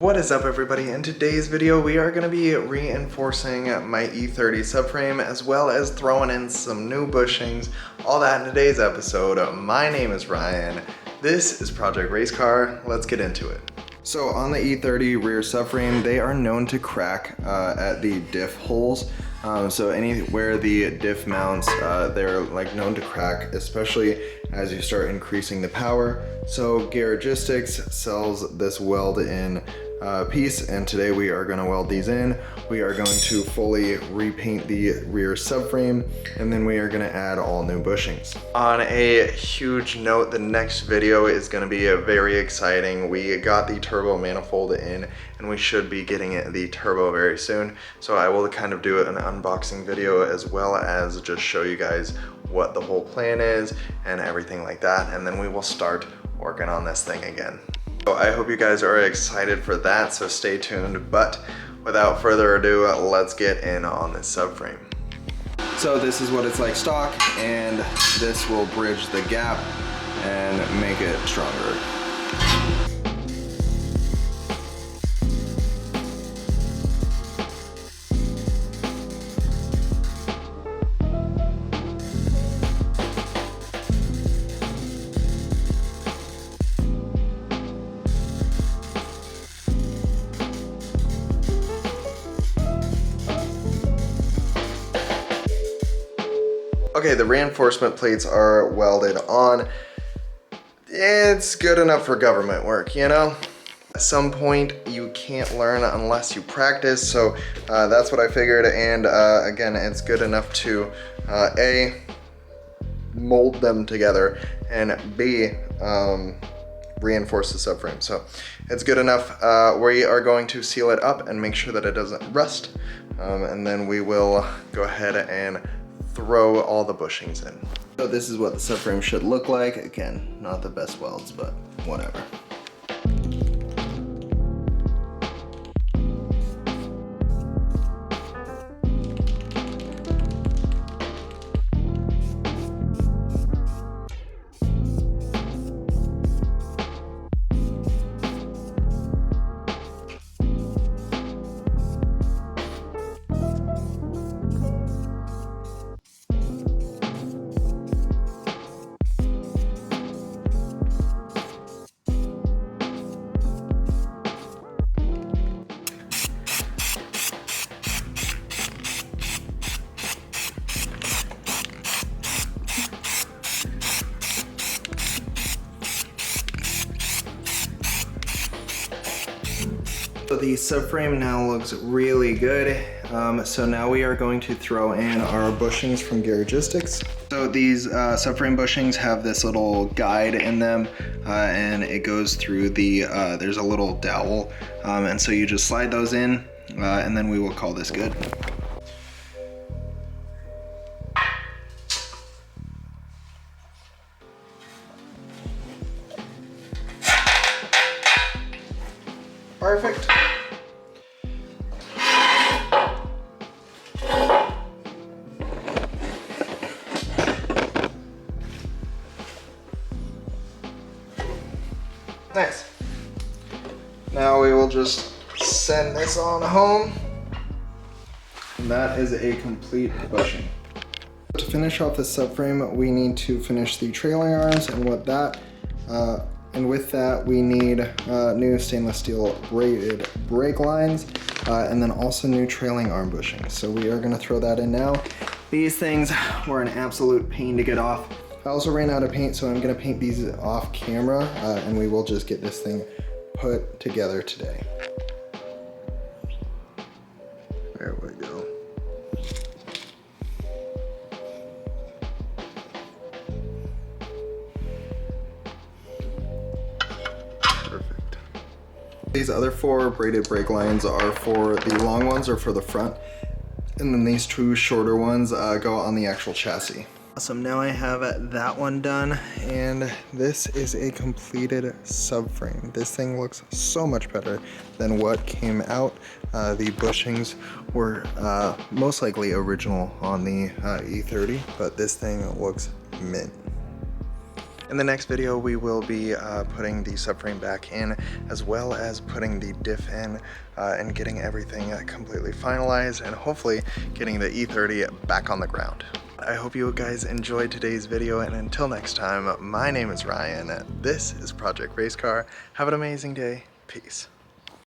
What is up, everybody? In today's video we are going to be reinforcing my e30 subframe as well as throwing in some new bushings, all that in today's episode. My name is Ryan, this is Project Race Car, let's get into it. So on the e30 rear subframe, they are known to crack at the diff holes. So anywhere the diff mounts, they're known to crack, especially as you start increasing the power. So Garagistics sells this weld-in piece, and today we are going to weld these in. We are going to fully repaint the rear subframe, and then we are going to add all new bushings. On a huge note, the next video is going to be very exciting. We got the turbo manifold in, and we should be getting the turbo very soon. So I will kind of do an unboxing video as well as just show you guys what the whole plan is and everything like that, and then we will start working on this thing again. So I hope you guys are excited for that, so stay tuned. But without further ado, let's get in on this subframe. So this is what it's like stock, and this will bridge the gap and make it stronger. Okay, the reinforcement plates are welded on. It's good enough for government work, you know? At some point, you can't learn unless you practice, so that's what I figured, and again, it's good enough to A, mold them together, and B, reinforce the subframe. So it's good enough. We are going to seal it up and make sure that it doesn't rust, and then we will go ahead and throw all the bushings in. So this is what the subframe should look like. Again, not the best welds, but whatever. So the subframe now looks really good. So now we are going to throw in our bushings from Garagistics. So these subframe bushings have this little guide in them, and it goes through the, there's a little dowel, and so you just slide those in, and then we will call this good. Perfect. Nice. Now we will just send this on home. And that is a complete bushing. To finish off the subframe, we need to finish the trailing arms, and with that we need new stainless steel braided brake lines, and then also new trailing arm bushings. So we are going to throw that in now. These things were an absolute pain to get off. I also ran out of paint, so I'm going to paint these off camera, and we will just get this thing put together today. There we go. Perfect. These other 4 braided brake lines are for the long ones, or for the front, and then these 2 shorter ones go on the actual chassis. Awesome, now I have that one done, and this is a completed subframe. This thing looks so much better than what came out. The bushings were most likely original on the e30, but this thing looks mint. In the next video, we will be putting the subframe back in, as well as putting the diff in and getting everything completely finalized, and hopefully getting the E30 back on the ground. I hope you guys enjoyed today's video, and until next time, my name is Ryan. This is Project Race Car. Have an amazing day. Peace.